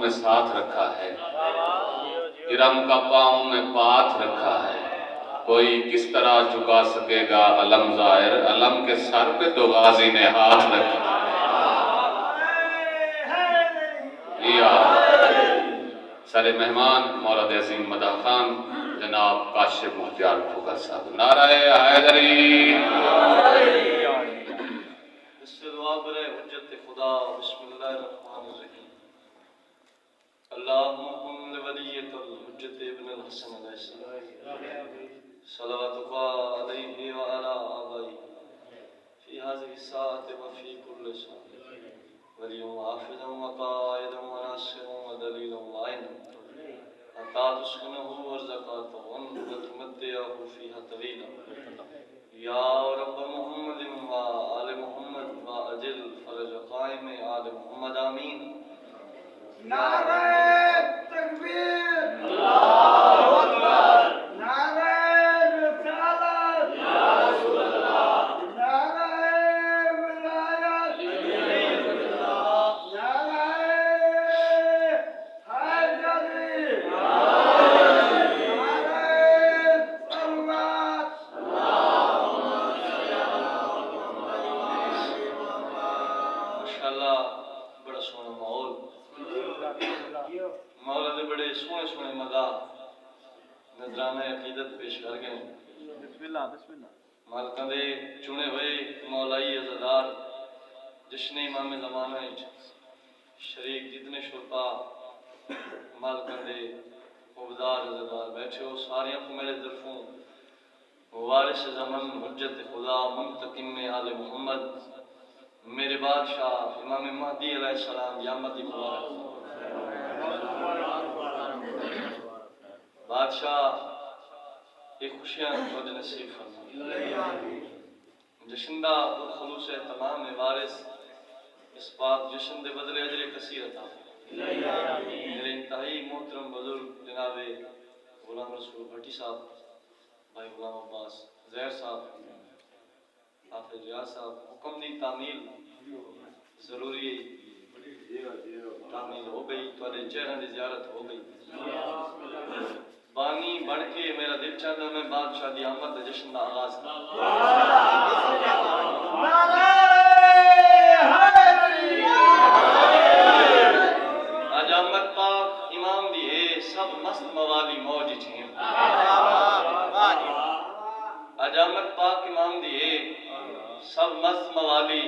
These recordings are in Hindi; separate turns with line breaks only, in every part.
में साथ रखा है, इरम का पाँव में पाथ रखा है। कोई किस तरह झुका सकेगा अलम ज़ाहिर, अलम के सर पे तो गाजी ने हाथ रखा है। सारे मेहमान मौलाद अज़ीम मदह खान जनाब काशिफ मुख्तियार खोखर साहब, नाराए हैदरी।
इससे दुआ करे हुज्जत खुदा। बिस्मिल्लाहिर्रहमानिर्रहीम। अल्लाहुम्मा कुन लिवलिय्यिकल हुज्जत इब्नुल हसन अलैहिस्सलाम सल्लल्लाहु अलैहि व अला आबाई फी हाज़िहि साअति व फी कुल्लि साअतिन वलियुम हाफ़िज़न व क़ाइदन व नासिरन व दलीलन व आइनन हत्ता तुस्किनहु वरज़क़तहु व तुमत्तिअहु फ़ीहा तवीला या रब्ब मुहम्मदिन व आले मुहम्मद व अजिल फ़रज क़ाइम आले मुहम्मद आमीन।
नारे तकबीर, अल्लाहु अकबर, नारे रिसालत, या रसूल अल्लाह, नारे विलायत, नारे हैदरी, नारे सल्लत।
माशाअल्लाह, बड़ा सोहना माहौल। मौला ने बड़े सोहने सोहने मदा नजराना अकीदत पेश कर गए। बिस्मिल्लाह बिस्मिल्लाह। मालकां दे चुने हुए मौलाई अज़दार जिसने इमाम ज़माना शरीक जितने शुरपा मालकां दे उबदार अज़दार बैठे हो, सारे को मेरे तरफों वारिस ज़मन हुज्जत खुदा मुंतकिम आले मोहम्मद मेरे बादशाह इमाम महदी अलैहिस्सलाम यामती मुबारक बादशाह ये खुशियाँ खुद नसीब फरमाए। जश्नदा खुलूस तमाम वारिस इस पाक जश्न दे बदले अजर कसीर अता मेरे इंतहाई मोहतरम बुजुर्ग जनाबे गुलाम रसूल भट्टी साहब, भाई गुलाम अब्बास ज़हर साहब, हाफिज़ रियाज साहब, हुक्म दी तामील जरूरी तामील हो गई, थोड़े चेहरों की ज़ियारत हो गई। बानी बन के मेरा दिल चाहता मैं बादशाह दी आमद दा जश्न दा आगाज करूं। आज आमद पाक इमाम दी है सब मस्त मवाली मौज हैं। आज आमद पाक इमाम दी है सब मस्त मवाली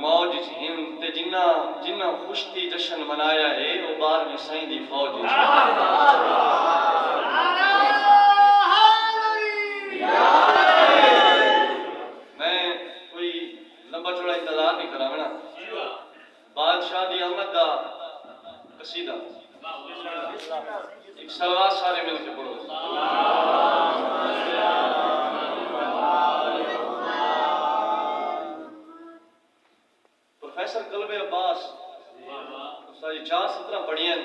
मौज हैं ते जिन्ना जिन्ना खुश थी जश्न मनाया है वो बार में साईं दी फौज है। मैं कोई लंबा चौड़ा इंतजार नहीं करावना, बादशाह दी आमद दा कसीदा एक सलवात सारे मिलके पढ़ो। प्रोफेसर कल्बे अब्बास सारी 4-17 पढ़ियां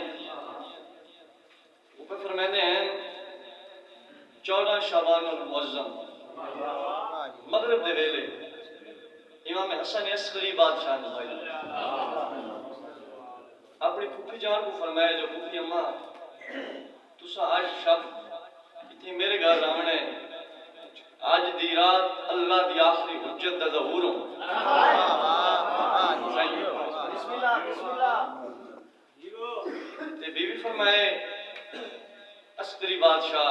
ऊपर फरमाते हैं 14 शाबानुल मुअज़्ज़म मगरिब दे वेले इमाम हसन अस्करी बादशाह ने अपनी फूफी जान को फरमाया जो फूफी अम्मा तुसा आज शब इतनी मेरे घर रावण है, आज दी रात अल्लाह दी आखिरी हुज्जत दा ज़हूर हो। बिस्मिल्लाह बिस्मिल्लाह। ते बीवी फरमाए अस्करी बादशाह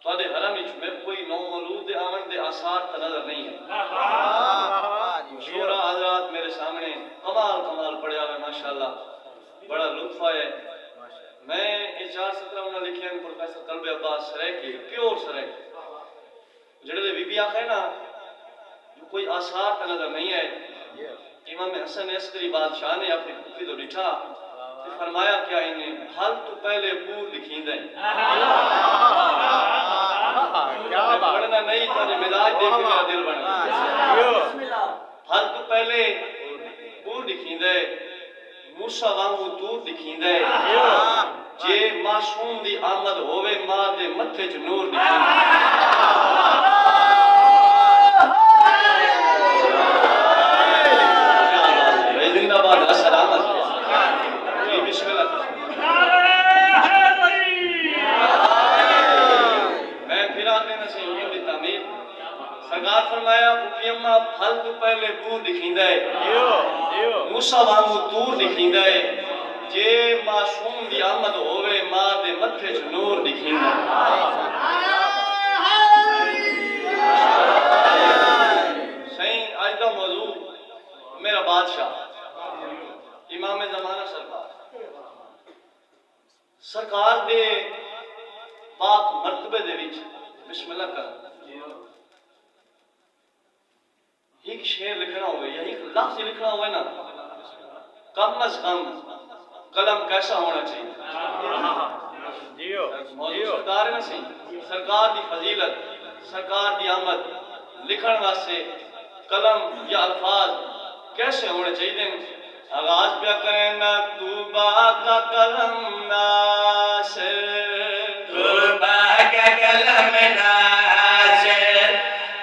तुहाडे हरम विच मैं कोई नौ मौलूद दे आवन दे आसार ता नजर नहीं है। शोरा हजरात मेरे सामने कमाल कमाल पढ़िया है माशाअल्लाह, बड़ा लुत्फ है। मैं ये 4-17 उन्हें लिखे हैं प्रोफेसर कल्बे अब्बास सराय की प्योर सराय जड़े बीबी आखे ना जो कोई आसार ता नजर नहीं है। इमाम हसन अस्करी बादशाह ने अपनी फूफी तो लिखा तो फरमाया क्या इन्हें हल तो पहले पूर लिखी दे पढ़ना नहीं तो मिजाज देख के मेरा दिल बन गया। हल तो पहले पूर लिखी दे मूसा वांगू तूर लिखी दे जे मासूम दी आमद होवे मां दे मथे च नूर लिखी जिंदाबाद सलामत तूर दिखींदा है मूसा वांगू तूर दिखींदा है जे मासूम दी आमद होवे मां दे मथे च नूर दिखींदा सही आज का मौजू मेरा बादशाह इमाम ज़माना सरकार दे पाक मर्तबे दे विच बिस्मिल्लाह कर एक शेर लिखना होवे या एक लफ्ज लिखना होवे ना कम अज कम कलम कैसा होना चाहिए मौजूद सरकार में सही सरकार दी फजीलत सरकार दी आमद लिखण वास्ते कलम या अल्फाज कैसे होने चाहिए आगाज पे करें ना तूबा का कलम नासिर
तूबा का कलम नासिर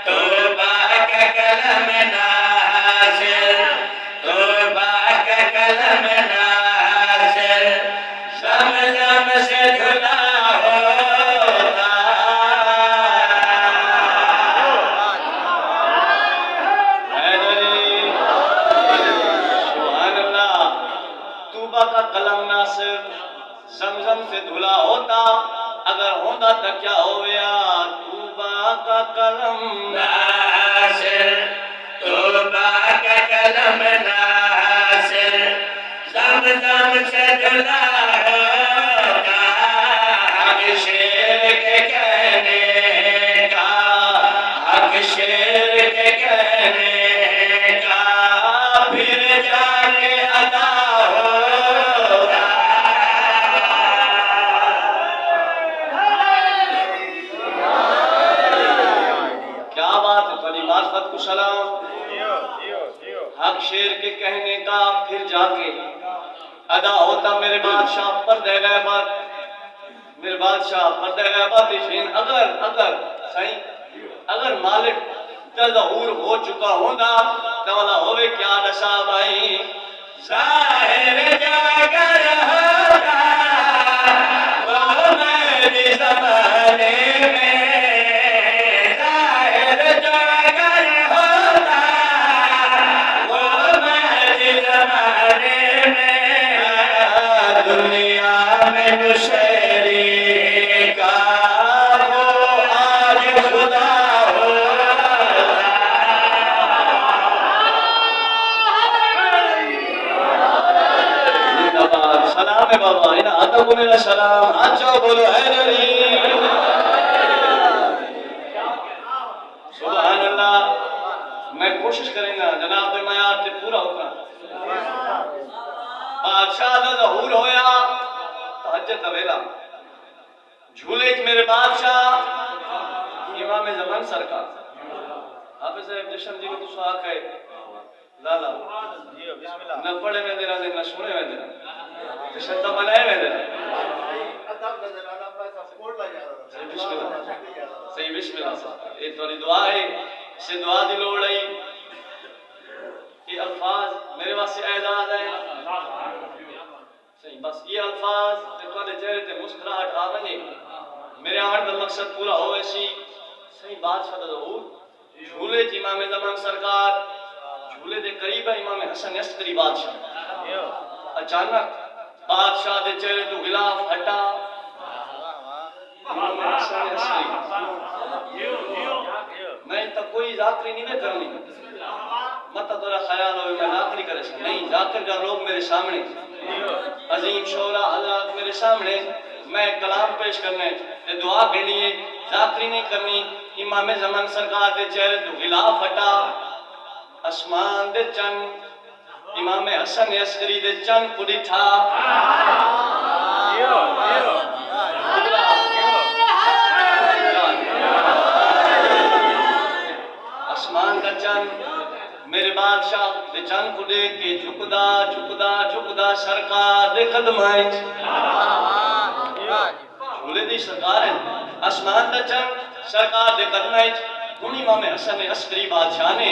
तूबा का कलम नासिर तूबा का कलम नासिर ज़म-ज़म से धुला होता
सुभान अल्लाह तूबा का कलम नासिर ज़म-ज़म से धुला होता अगर होता तो क्या हो गया तूबा का कलम
नासिर तूबा का कलम नासिर ज़म-ज़म से धुला होता हक शेर के कहने का हक शेर के कहने का फिर जाके अदा होता
क्या बात है बड़ी मार्फत को सलाम हक शेर के कहने का फिर जाके अदा होता मेरे बादशाह पर्दे गैबत मेरे बादशाह पर्दे गैबत इश्क़ अगर अगर सही अगर मालिक तज़हूर हो चुका होगा तो वाला होवे क्या दशा भाई
ज़ाहिर जागर होता वो मेरे ज़माने में ज़ाहिर जागर होता वो मेरे ज़माने में दुनिया में मुशहरी का वो आज खुदा
सलाम है बाबा इन आदम को मेरा सलाम अच्छा बोलो हैदरी सुभान अल्लाह मैं कोशिश करेंगा जनाब दे मयार ते पूरा होगा बादशाह दा ज़हूर होया तहज्जुद दा वेला झूले च मेरे बादशाह इमाम ज़मान सरकार हाफिज़ साहब जशन जी को तो सुहा है लाला न पढ़े में देना न सुने में देना शब्द बनाए में देना सही बिस्मिल्लाह ये थोड़ी दुआ है से दुआ दी लोड़ है ये अल्फाज मेरे वास्ते एजाज है सही बस ये अल्फाज तुम्हारे चेहरे पे मुस्कुराहट आ बने मेरे आने का मकसद पूरा हो ऐसी सही बादशाह दा ज़हूर झूले च इमाम ज़मान सरकार झूले दे करीब है इमाम हसन अस्करी बादशाह अचानक बादशाह दे चेहरे तो गिलाफ हटा इमाम हसन अस्करी मैं तो कोई जाकरी नहीं करनी मत तोरा ख्याल हो मैं जाकरी करे नहीं जाकर का लोग मेरे सामने अजीम शोरा हज़रात मेरे सामने मैं कलाम पेश करने ते दुआ करनी है जाकरी नहीं करनी इमाम ज़मान सरकार दे चेहरे तो गिलाफ हटा आसमान दे चंद इमाम हसन अस्करी दे चंद को दिठा आसमान का चंद मेरे बादशाह दे चंद को देख के झुकदा झुकदा झुकदा सरकार दे कदम झूले दी सरकार है आसमान का चंद सरकार दे कदम हुन इमाम हसन अस्करी बादशाह ने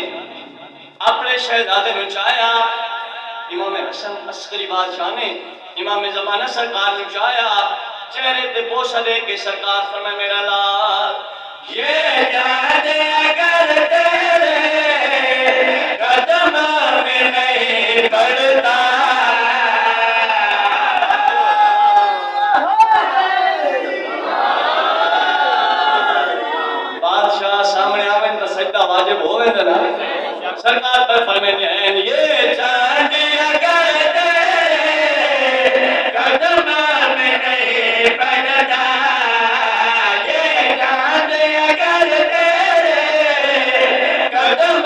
अपने शहजादे ने चाया इमाम हसन अस्करी बादशाह ने इमाम ज़माना सरकार ने चाया चेहरे पे बोसा लेके सरकार फरमाए मेरा लाल
ये याद अगर तेरे कदम पढ़ता
बादशाह सामने आवे तो सजदा वाजिब होवे ना सरकार पर फरमाते हैं
ये चांद अगर तेरे कदम में नहीं पड़ता ये चांद अगर तेरे कदम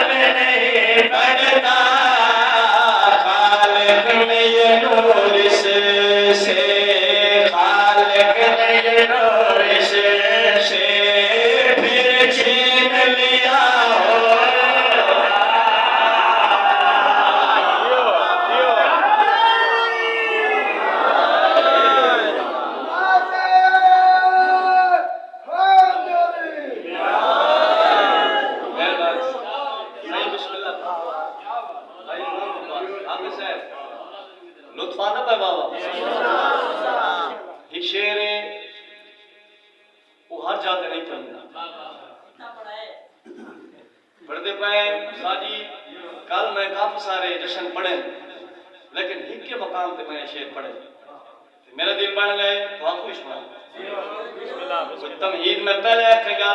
में नहीं पड़ता खालिक ने ये नूर से खालिक ने ये नूर से फिर छीन लिया हो
लुत्फाना पे बाबा ये शेर है वो हर जगह नहीं पढ़ना पढ़ते पे साजी कल मैं काफी सारे जश्न पढ़े लेकिन एक के मकाम पे मैं शेर पढ़े मेरा दिल बन गए तो आपको सुना तमहीद में पहले आखेगा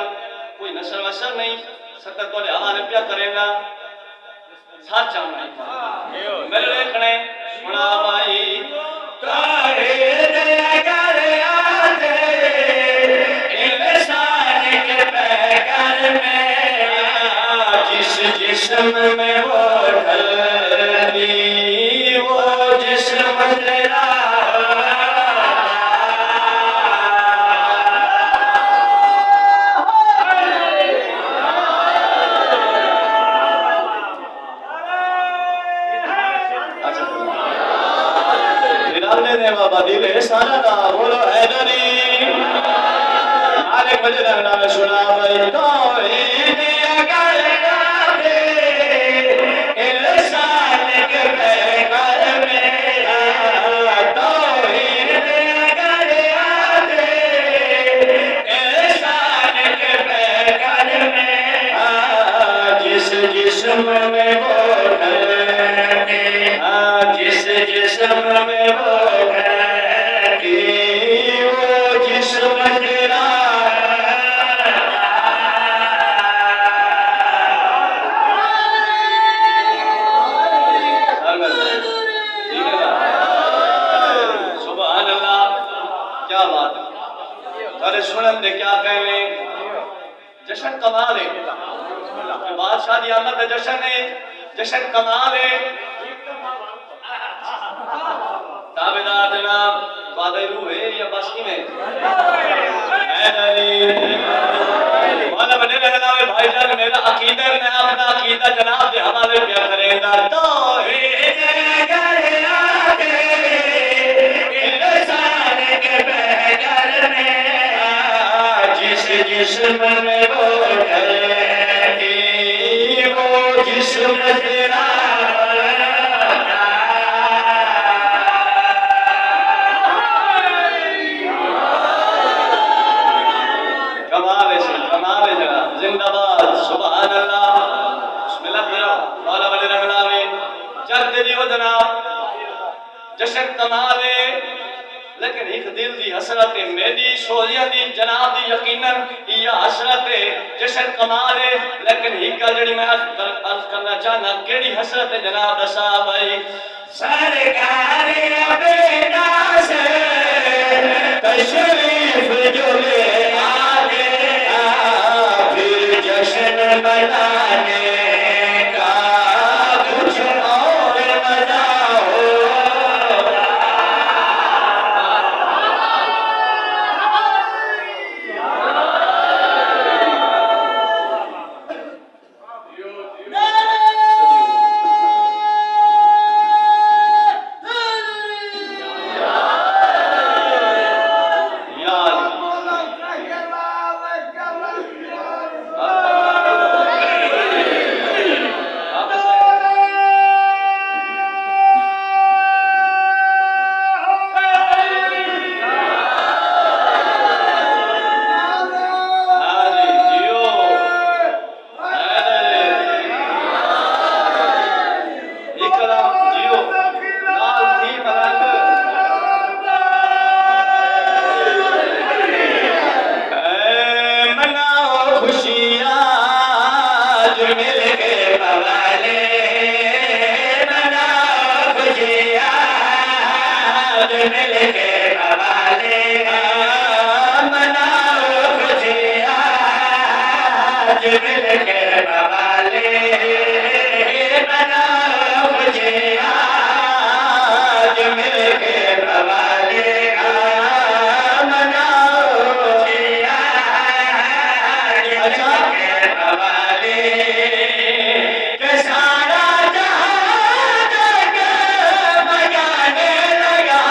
कोई नशर वशर नहीं सत्तर तो हवाले क्या करेगा साथ चाहना मेरे लेखने सुना भाई
काहे अगर आते इंसान के पैकर में जिस जिस्म में वो ढली वो जिस्म तेरा
बाबा दिल सारा दा बोलो हैदरी मालिक मजे रंगना में सुना भाई तो
अगर आते इंसान के पैकर में तो अगर आते इंसान के पैकर में जिस जिस्म में वो ढलते जिस जिस्म में वो
सुनते क्या कहने जश्न कमाल है बादशाह दी आमद का जश्न है जश्न कमाल है ताबेदार जनाब वादे रूह है या बस की में वाला बने रहना है भाईजान मेरा अकीदा मैं अपना अकीदा जनाब के हवाले क्या करेगा तो
जिस्म में वो ढलती वो जिस्म तेरा
कमाल है जनाब जिंदाबाद सुभान अल्लाह बिस्मिल्लाह वाला वाले रंगला में चल तेरी वो जनाब जश्न कमाल है लेकिन एक दिल दी हसरत है मेरी सोजिया दी जनाब दी यकीनन या हसरत है जश्न कमाल है लेकिन एक गल जड़ी मैं अर्ज करना चाहना केड़ी हसरत है जनाब दसा भाई
सरकार बेटा से तशरीफ जो ले आए फिर जश्न मनाने का कुछ और मजा हो मिल के मवाले मनाओ खुशियाँ आज मिल के मवाले मनाओ खुशियाँ आज मिल के मवाले मनाओ खुशियाँ आज मिल के मवाले के सारा जहां जगमगाने लगा।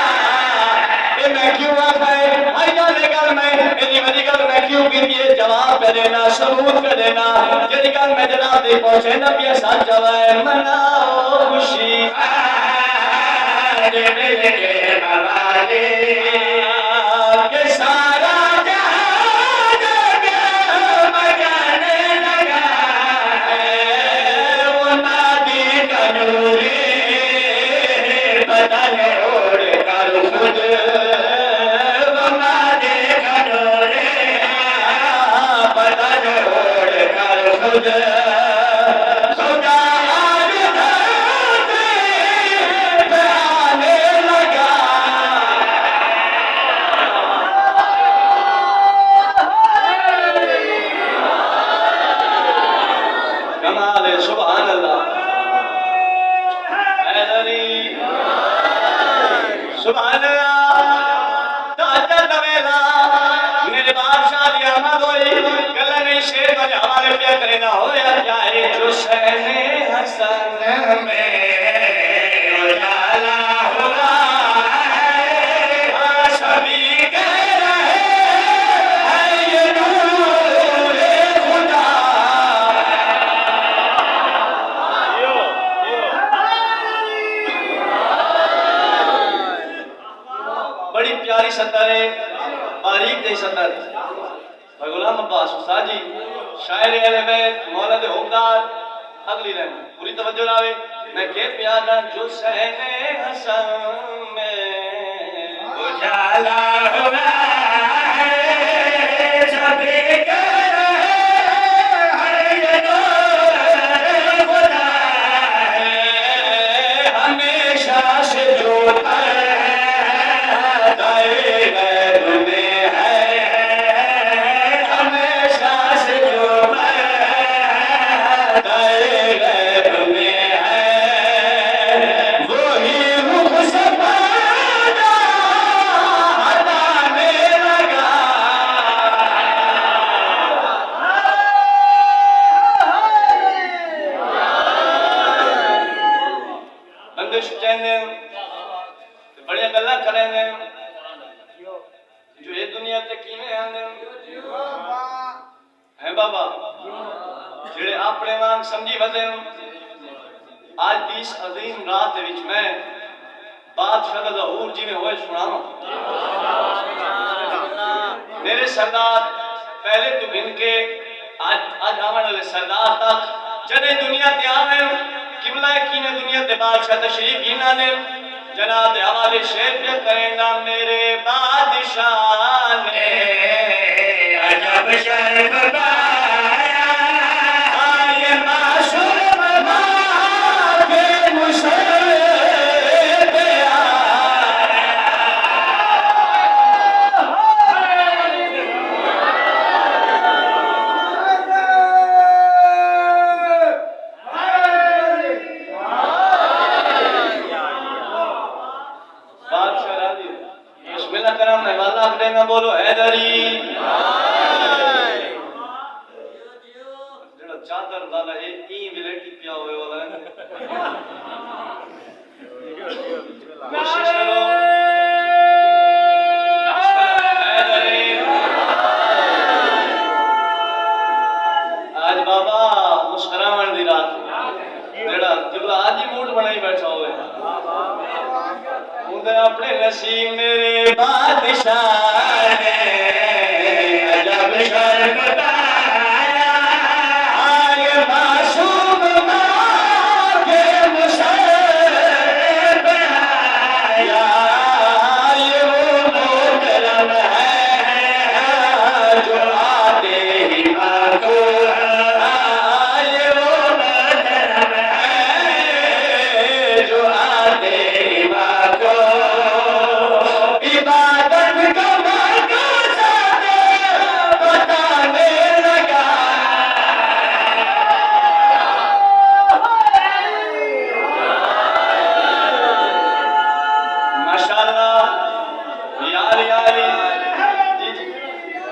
मैं क्यों आ गए आईना लेकर मैं मेरी मेरी गल मैं क्यों गिरी जवाब पे देना सबूत पे देना यदि गल मैं जनाब दे पहुंचे नबी साथ जवाए मनाओ खुशी आज मिल के मवाले के सारा जहां जगमगाने लगा है वो नादी का नूरे बदन ओढ़ कर खुद वो नादी का नूरे बदन ओढ़ कर खुद खुदा आज धरती पे आने लगा। कमाल है, सुभान अल्लाह। हैदरी सुभान अल्लाह। ताजा तवेला मेरे बादशाह दी आमद होई गल्ला नहीं शेर का हवाले पे करे ना होया जाए जो सहने हसन में उजाला हुआ है सभी कह रहे हैं ये नूर खुदा। बड़ी प्यारी सत्तर है बारीक जही सत्तर गुलाम अब्बास उस्ताद जी शायर अहले बैत मौला दे हुक्मदार अगली लाइन पूरी तवज्जो लावे मैं के प्यादा जो सहने हसन में उजाला हुआ है सभी कह रहे हैं ये नूर खुदा है हमेशा से जो गैब में है हमेशा से जो गैब में है वही रुख से पैदा हटाने लगा। बंदिश चैने बड़िया गल्ला करेंगे जो ये दुनिया ते किवें आंदे है बाबा जेड़े अपने वांग समझी वदे आज दी इस अजीम रात विच मैं बादशाह दा ज़हूर जिवें होए सुनावां। मेरे सरदार पहले तो इनके आज आवन वाले सरदार तक जदे दुनिया ते आवे किबला कीने दुनिया ते बादशाह तशरीफ गिना ने जनाब दे हवाले शेर पे करेगा मेरे बादशाह ने अजब शर्फ पाया ये मासूम माँ के मुशर्रफ में बोलो हैदरी जेड़ा चादर वाला है ई विलेटी पिया हुए वाला है कोशिश करो हैदरी आज बाबा मुस्कुरावन दी रात जेड़ा किबला आज ही मूड बनाई बैठा हुए उधर अपने नसीब मेरे बादशाह ने अजब शर्फ पाया आए मासूम माँ के मुशर्रफ आया ये वो मोहतरम है जो आते ही माँ को ये वो मोहतरम है जो आते ही माँ को माशाल्लाह यार यारी जी जी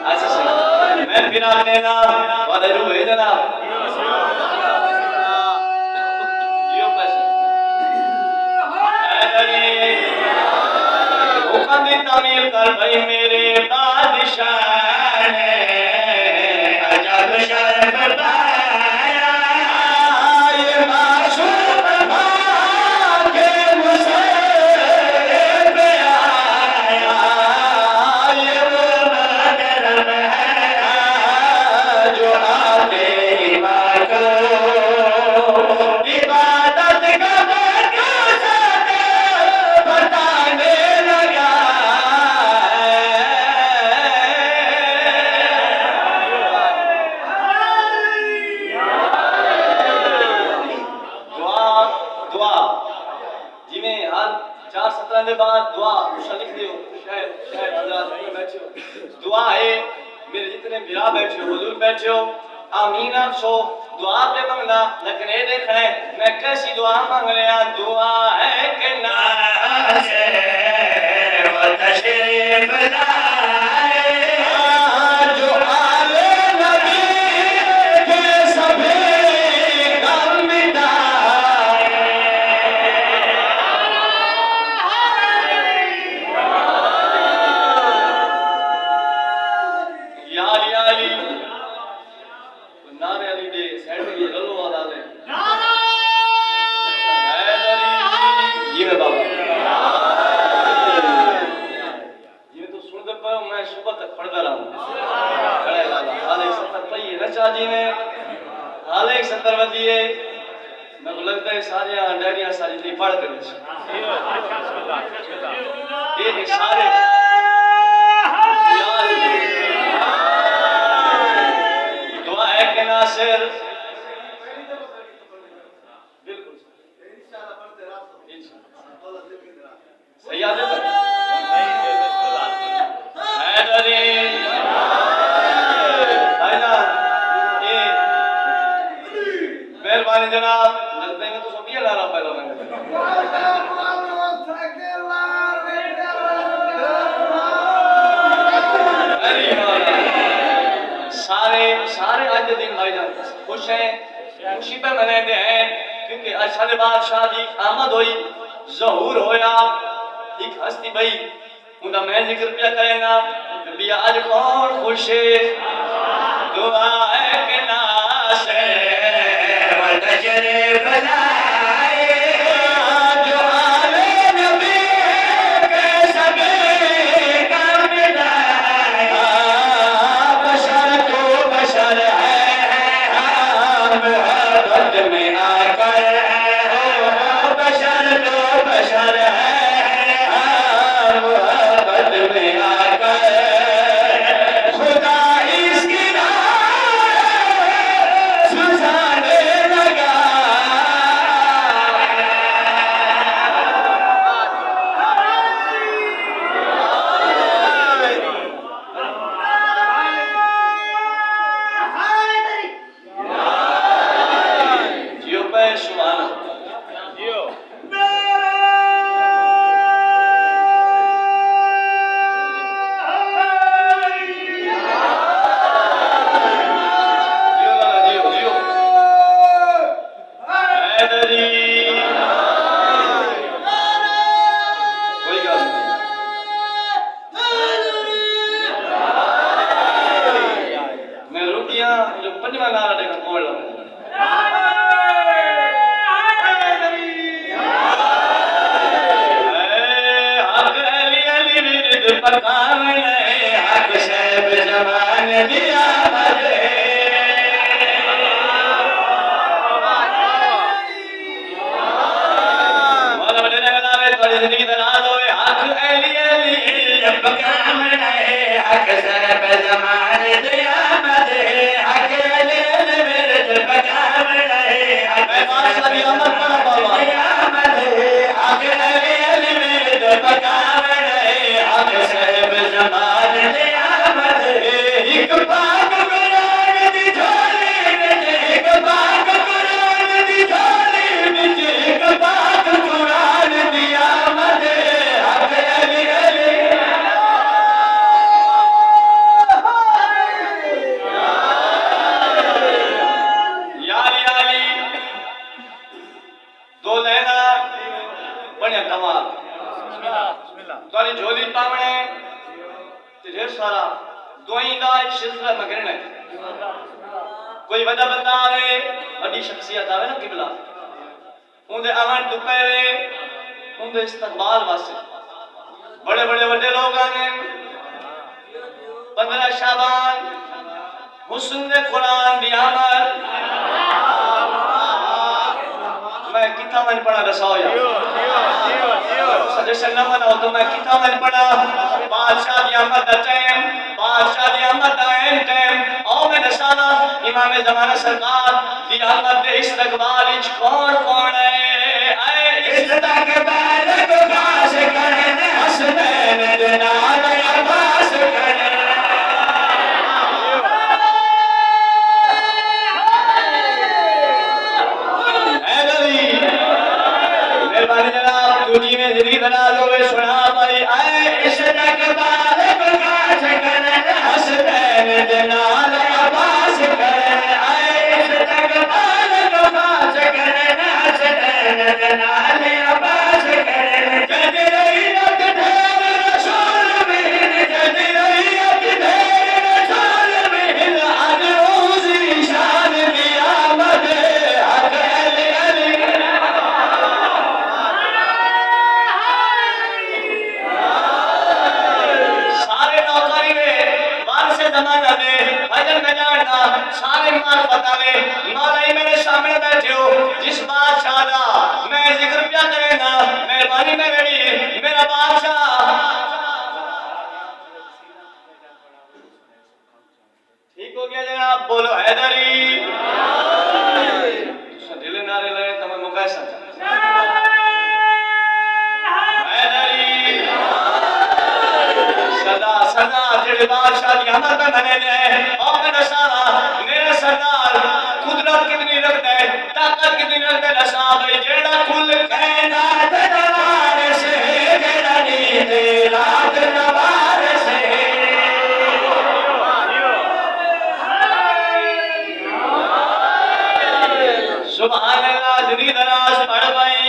अच्छा सही मैं फिर आपने ना वादा रू है जनाब जियो पैसे हुक्म दी तामील कर भाई मेरे बादशाह ने अजब शर्फ पाया ये मासूम भागे मुझसे पे आया ये वो करम है जो आते ही माँ को इबादत का बताने लगा दुआ जिमें हर 4-17 के बाद दुआ लिख दियो शायद हजरत बैठे हो दुआ है मेरे जितने बिरा बैठे हो हुजूर बैठे हो आमीन आप सो दुआ पे मांगना लेकिन ये देखना है मैं कैसी दुआ मांग रहा दुआ है कि ना से वो तशरीफ लाए जो आले नबी के सभी गम मिटाए याली नारे अली दे साइड में ये रलो वाला ले जी में बाबा ये तो सुनते पर मैं सुबह तक पढ़ता रहा खड़े वाला हाल 170 पई है नचा जी ने हाल 170 बदी है मैं को लगता है सारे डायरिया सारी दी पढ़ कर ये सारे दुआ है कि नासिर बिल्कुल सही याद है हैदरी ये मेहरबानी जनाब लगता है तो सब ये ला रहा पहला मैंने सारे आज के दिन भाईजान खुश हैं खुशी पे मनाते हैं क्योंकि अरशद बादशाह की आमद हुई ज़हूर होया एक हस्ती भाई उनका मैं जिक्र पिया करेगा भी आज कौन खुश है दुआ है कि नासे व तशरीफ लाए जो आले नबी के सभी गम मिटाए बशर तो बशर है मोहब्बत में आकर बशर तो बशर है मोहब्बत में आकर खुदा इसकी सुझाने लगा जियो पे सुभान जियो ताली झोली पावणे ते ढेर सारा दुआई दा एक सिलसिला में गिरना कोई वड़ा बंदा आवे वड्डी शख्सियत आवे ना किबला उनदे आवन तो पहले उनदे इस्तकबाल वास्ते बड़े बड़े वड्डे लोग आने 15 शाबान हुस्न कुरान दी आमद मैं कितना मन पढ़ा दसाओ यार सजेशन ना मनाओ तो मैं कितना मन पढ़ा बादशाह दी आमद दा टाइम बादशाह दी आमद दा एंड टाइम आओ मैं दसाना इमाम ज़माना सरकार दी आमद दे इस्तकबाल विच कौन है आए इस्तकबाल को खास करने हसनैन दे नाल अब्बास करने जनाब तुझी में जिंदगी दराज होवे सुना भाई आए इस्तकबाल को खास करने हसनैन दे नाल अब्बास करने आए इस्तकबाल को खास करने हसनैन दे नाल अब्बास करने जद रैयत ढेर रसूल बिन जद रैयत ढेर रसूल बिन आज उसी शान दी आमद हक अली अली जमाना दे भजन में जानना सारे मार पता ले मौलाई मेरे सामने बैठे हो जिस बादशाह दा मैं जिक्र क्या करे ना मेहरबानी मेरी मेरा बादशाह ठीक हो गया जनाब बोलो हैदरी दिल नारे लगे तो मैं मुकैसा सदा जेड़े बादशाह की हमत में बने ने और मैं दसाना मेरा सरदार कुदरत कितनी रखता है ताकत कितनी रखता है दसा भाई जेड़ा कुल कायनात दरबार से जेड़ा नींद रात नवार से सुभान अल्लाह जिंदगी दराज पढ़ भाई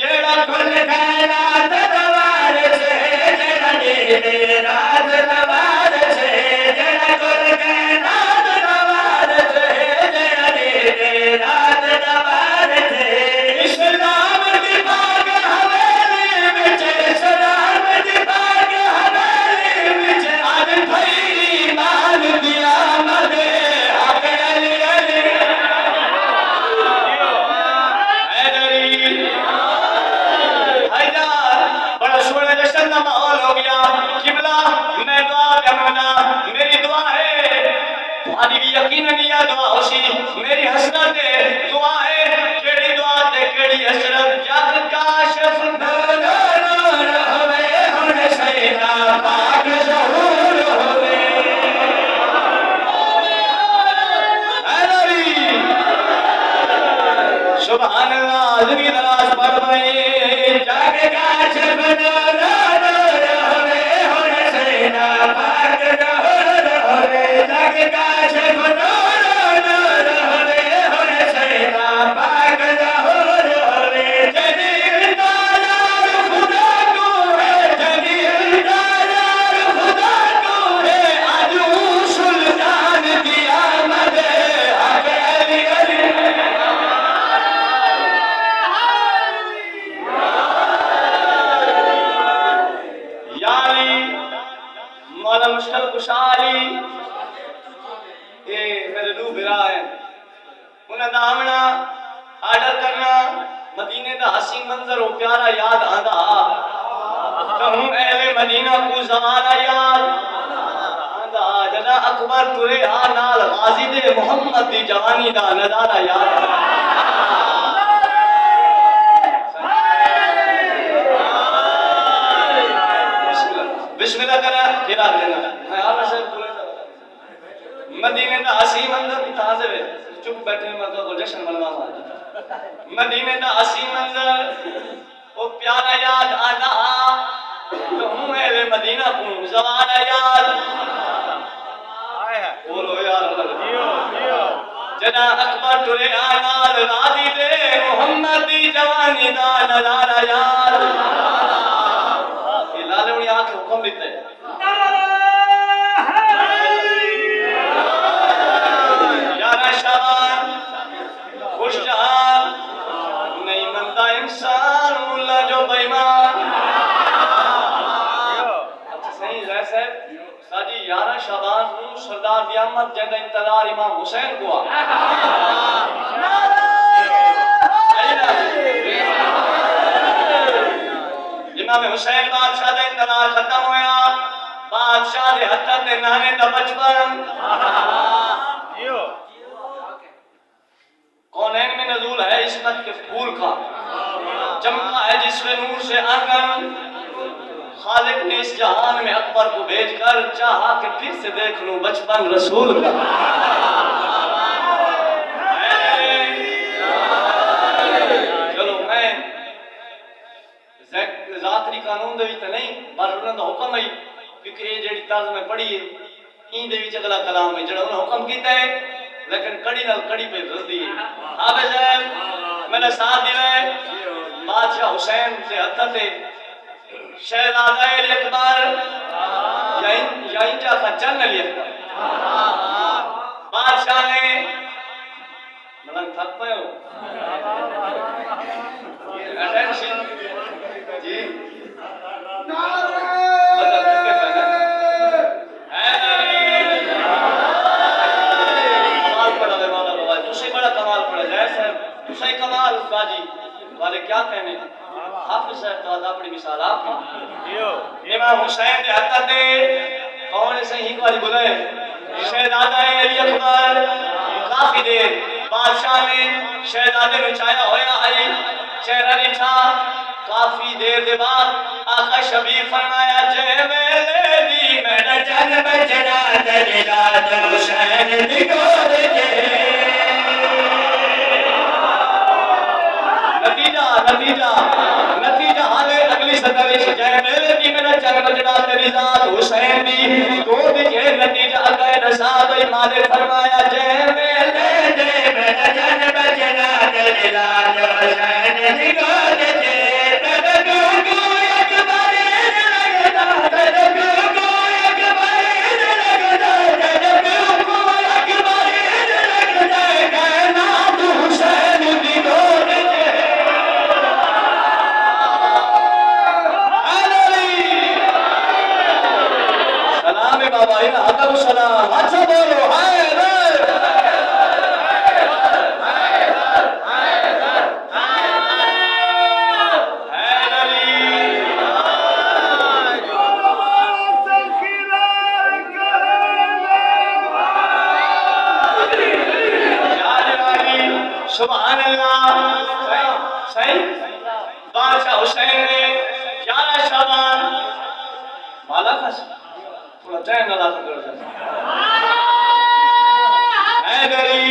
जेड़ा कुल कायनात दरबार से जेड़ा नींद रात नवार से जेड़ा कुल कायनात दरबार से जेड़ा नींद रात नवार से इस्लाम दी पाक हवेली विच इस्लाम दी पाक हवेली विच आज भई मान दी आमद हक अली अली माहौल हो गया किबला मैं दुआ करना मेरी दुआ है तुम्हारी भी यकीनन यह दुआ होसी मेरी हसरत है दुआ है केड़ी दुआ ते केड़ी हसरत जग काशिफ नूर नूर होवे हुन सैदा पाक ज़हूर होवे अली सुभान अल्लाह जिंदगी दराज पढ़ भाई जग काशिफ नूर पाक ज़हूर होवे जग काशिफ नूर नूर होवे हुन सैदा पाक ज़हूर होवे जलील तारार खुदा को है जलील तारार खुदा को है आज सुल्तान की आमद हक अली अली मौला मुश्किल कुशाली ये मेरे रूह बिरा है उन्हें दामना आर्डर करना मदीने दा हसीन मंजर हो प्यारा याद आंदा कहूं अहले मदीना को ज़माना याद आंदा जना अकबर तुरे आ नाल गाजी दे मोहम्मद दी जवानी दा नजारा याद बिस्मिल्लाह करा गिरा देना मैं आप से पूरे मदीने दा हसीन मंजर ताज़े वे चुप बैठे मतलब को जश्न मनवा मदीने दा हसीन मंजर ओ प्यारा याद आना तो हूं अहले मदीना को ज़माना याद बोलो यार जियो जना अकबर तुरे आनाल राजी दे मोहम्मद दी जवानी दा नजारा याद ये लालवणी
हुक्म देते यारा शाबान खुश जहां नहीं मनता इंसान मुल्ला जो बेईमान। अच्छा सही है साहब साजी 11 शाबान को सरदार दी आमद जंदा इंतजार इमाम हुसैन को इमाम हुसैन बादशाह दे इंतजार खत्म होया बादशाह दे हत्था ते नाने दा बचपन कौनैन में नजूल है इस्मत के फूल का चमका है जिसमें नूर से आंगन खालिक ने इस जहान में अकबर को भेजकर चाहा कि फिर से देख लूं बचपन रसूल का। चलो मैं जातरी कानून दे विच नहीं पर उन्हां दा हुक्म है क्योंकि ये जेड़ी तर्ज में पढ़ी है ई दे विच अगला कलाम है जेड़ा उन्होंने हुक्म कीता है लेकिन कड़ी नाल कड़ी पे रलदी है। हाफिज साहब मैंने साथ दिया बादशाह हुसैन से हत्था ते शहजादा अली अकबर या इंजा का जन अली अकबर बादशाह ने मतलब थक पे हो अटेंशन जी कमाल बाजी वाले क्या कहने हाफिज साहब तो अपनी मिसाल आप इमाम हुसैन के हत्था ते कौन सही एक बारी बोले शहजादा अली अकबर काफी देर बादशाह ने शहजादे ने चाया होया आई चेहरा निठा काफी देर के बाद आका शबीर फरमाया जय मेले दी मेरा जन्म जना दरिया हुसैन दी गोद नतीजा हाले अगली सदर विच जय मेले दी मेरा जन्म जना तेरी जात हुसैन दी गोद के नतीजा अगे रसाद माले फरमाया जय मेले दे मेरा जन्म जना तेरी जात हुसैन दी गोद के बादशाह हुसैन ने 11 शाबान माला का थोड़ा चैन ना लाता कर हैदरी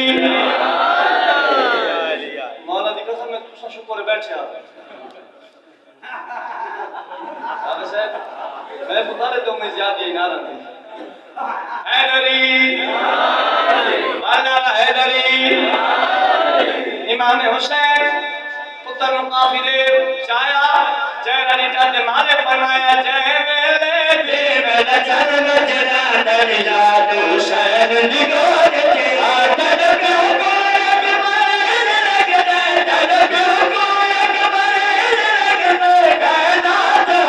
मौला दी कसम में तुसा शुक्र बैठे आप साहब मैं बता दे तो मैं ज्यादा ही ना रखती हैदरी वाला हैदरी इमाम हुसैन पुत्र काफी देर चाया जय रानीटा ने मारे फरमाया जय मेले दे मेरा जन्म जना दरिया हुसैन दी गोद के आदर को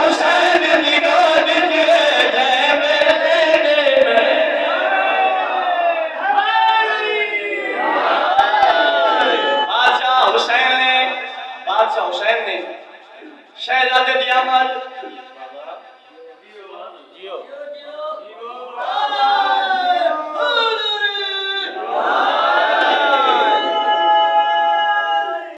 हुसैन दी गोद के जय मेले दे बादशाह हुसैन ने शहजादे दी आमद